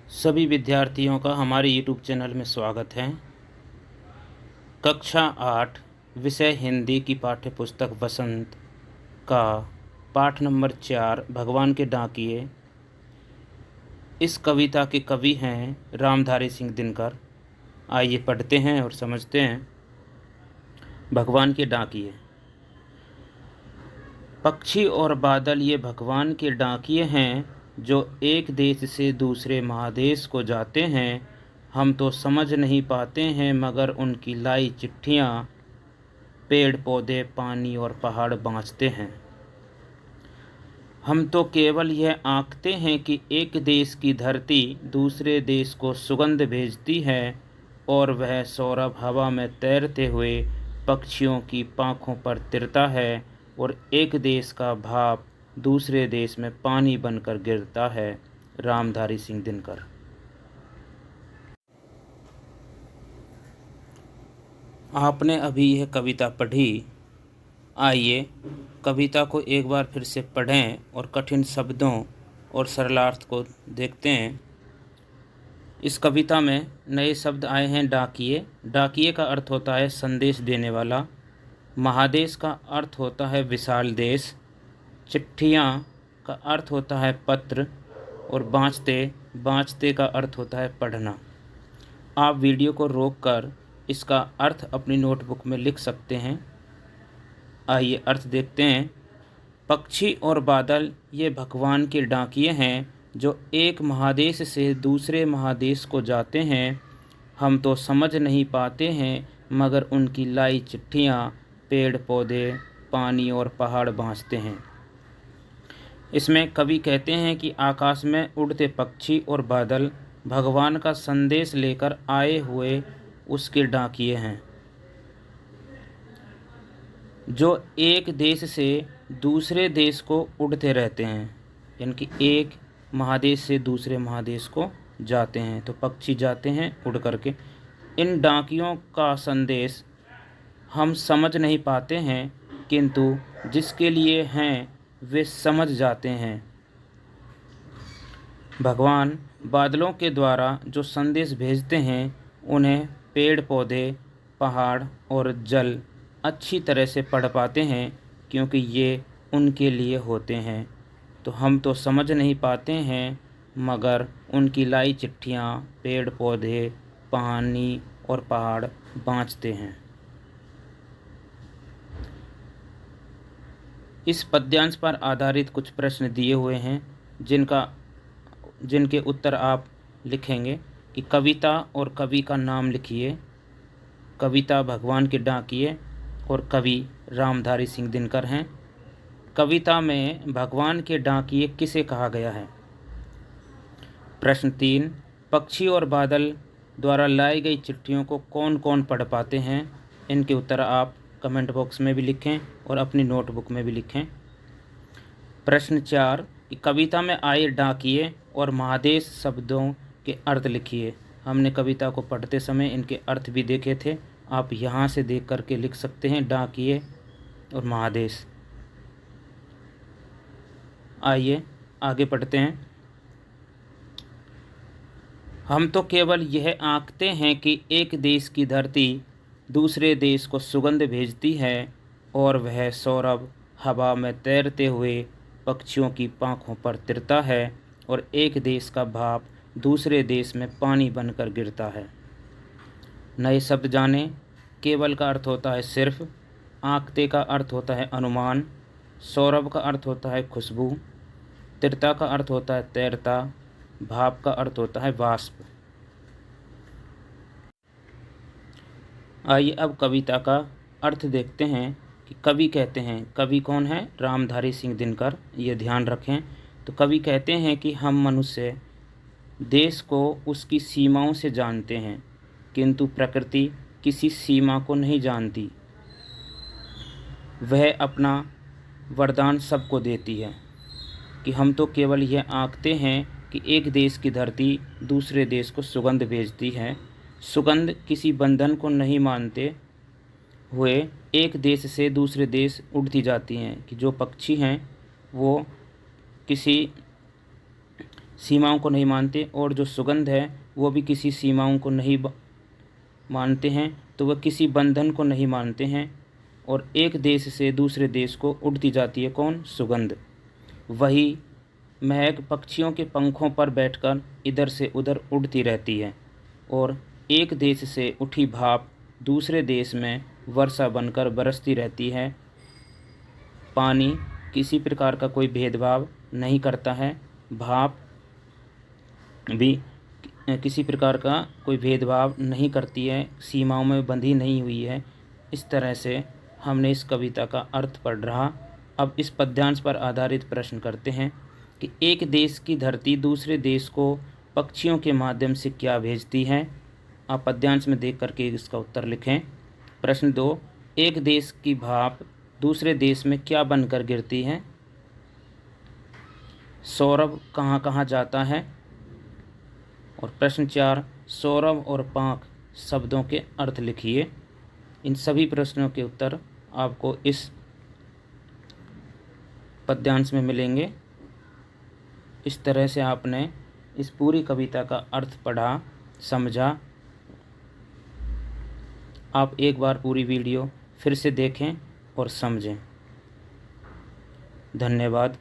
सभी विद्यार्थियों का हमारे YouTube चैनल में स्वागत है। कक्षा 8 विषय हिंदी की पाठ्य पुस्तक बसंत का पाठ नंबर 4 भगवान के डाकिए। इस कविता के कवि हैं रामधारी सिंह दिनकर। आइए पढ़ते हैं और समझते हैं। भगवान के डाकिए। पक्षी और बादल ये भगवान के डाकिए हैं, जो एक देश से दूसरे महादेश को जाते हैं। हम तो समझ नहीं पाते हैं, मगर उनकी लाई चिट्ठियाँ पेड़ पौधे पानी और पहाड़ बाँचते हैं। हम तो केवल यह आंकते हैं कि एक देश की धरती दूसरे देश को सुगंध भेजती है, और वह सौरभ हवा में तैरते हुए पक्षियों की पाँखों पर तिरता है, और एक देश का भाप दूसरे देश में पानी बनकर गिरता है। रामधारी सिंह दिनकर। आपने अभी यह कविता पढ़ी। आइए कविता को एक बार फिर से पढ़ें और कठिन शब्दों और सरलार्थ को देखते हैं। इस कविता में नए शब्द आए हैं। डाकिए। डाकिए का अर्थ होता है संदेश देने वाला। महादेश का अर्थ होता है विशाल देश। चिट्ठियाँ का अर्थ होता है पत्र। और बाँचते बाँचते का अर्थ होता है पढ़ना। आप वीडियो को रोककर इसका अर्थ अपनी नोटबुक में लिख सकते हैं। आइए अर्थ देखते हैं। पक्षी और बादल ये भगवान के डाकिए हैं, जो एक महादेश से दूसरे महादेश को जाते हैं। हम तो समझ नहीं पाते हैं, मगर उनकी लाई चिट्ठियाँ पेड़ पौधे पानी और पहाड़ बाँचते हैं। इसमें कवि कहते हैं कि आकाश में उड़ते पक्षी और बादल भगवान का संदेश लेकर आए हुए उसके डाकिए हैं, जो एक देश से दूसरे देश को उड़ते रहते हैं। यानी कि एक महादेश से दूसरे महादेश को जाते हैं, तो पक्षी जाते हैं उड़ करके। इन डाकियों का संदेश हम समझ नहीं पाते हैं, किंतु जिसके लिए हैं वे समझ जाते हैं। भगवान बादलों के द्वारा जो संदेश भेजते हैं, उन्हें पेड़ पौधे पहाड़ और जल अच्छी तरह से पढ़ पाते हैं, क्योंकि ये उनके लिए होते हैं। तो हम तो समझ नहीं पाते हैं, मगर उनकी लाई चिट्ठियाँ पेड़ पौधे पानी और पहाड़ बाँचते हैं। इस पद्यांश पर आधारित कुछ प्रश्न दिए हुए हैं, जिनके उत्तर आप लिखेंगे कि कविता और कवि का नाम लिखिए। कविता भगवान के डाकिए और कवि रामधारी सिंह दिनकर हैं। कविता में भगवान के डाकिए किसे कहा गया है? प्रश्न 3, पक्षी और बादल द्वारा लाई गई चिट्ठियों को कौन कौन पढ़ पाते हैं? इनके उत्तर आप कमेंट बॉक्स में भी लिखें और अपनी नोटबुक में भी लिखें। प्रश्न 4, कि कविता में आए डाकिए और महादेश शब्दों के अर्थ लिखिए। हमने कविता को पढ़ते समय इनके अर्थ भी देखे थे, आप यहाँ से देख करके लिख सकते हैं डाकिए और महादेश। आइए आगे पढ़ते हैं। हम तो केवल यह आंकते हैं कि एक देश की धरती दूसरे देश को सुगंध भेजती है, और वह सौरभ हवा में तैरते हुए पक्षियों की पाँखों पर तिरता है, और एक देश का भाप दूसरे देश में पानी बनकर गिरता है। नए शब्द जानें। केवल का अर्थ होता है सिर्फ। आंकते का अर्थ होता है अनुमान। सौरभ का अर्थ होता है खुशबू। तिरता का अर्थ होता है तैरता। भाप का अर्थ होता है वाष्प। आइए अब कविता का अर्थ देखते हैं कि कवि कहते हैं। कवि कौन है? रामधारी सिंह दिनकर, ये ध्यान रखें। तो कवि कहते हैं कि हम मनुष्य देश को उसकी सीमाओं से जानते हैं, किंतु प्रकृति किसी सीमा को नहीं जानती। वह अपना वरदान सबको देती है। कि हम तो केवल यह आंकते हैं कि एक देश की धरती दूसरे देश को सुगंध भेजती है। सुगंध किसी बंधन को नहीं मानते हुए एक देश से दूसरे देश उड़ती जाती हैं। कि जो पक्षी हैं वो किसी सीमाओं को नहीं मानते, और जो सुगंध है वो भी किसी सीमाओं को नहीं मानते हैं, तो वह किसी बंधन को नहीं मानते हैं। और एक देश से दूसरे देश को उड़ती जाती है कौन? सुगंध। वही महक पक्षियों के पंखों पर बैठकर इधर से उधर उड़ती रहती है। और एक देश से उठी भाप दूसरे देश में वर्षा बनकर बरसती रहती है। पानी किसी प्रकार का कोई भेदभाव नहीं करता है, भाप भी किसी प्रकार का कोई भेदभाव नहीं करती है, सीमाओं में बंधी नहीं हुई है। इस तरह से हमने इस कविता का अर्थ पढ़ रहा। अब इस पद्यांश पर आधारित प्रश्न करते हैं कि एक देश की धरती दूसरे देश को पक्षियों के माध्यम से क्या भेजती है। आप पद्यांश में देख करके इसका उत्तर लिखें। प्रश्न 2, एक देश की भाप दूसरे देश में क्या बनकर गिरती है? सौरभ कहाँ कहाँ जाता है? और प्रश्न 4, सौरभ और पाँख शब्दों के अर्थ लिखिए। इन सभी प्रश्नों के उत्तर आपको इस पद्यांश में मिलेंगे। इस तरह से आपने इस पूरी कविता का अर्थ पढ़ा, समझा। आप एक बार पूरी वीडियो फिर से देखें और समझें। धन्यवाद।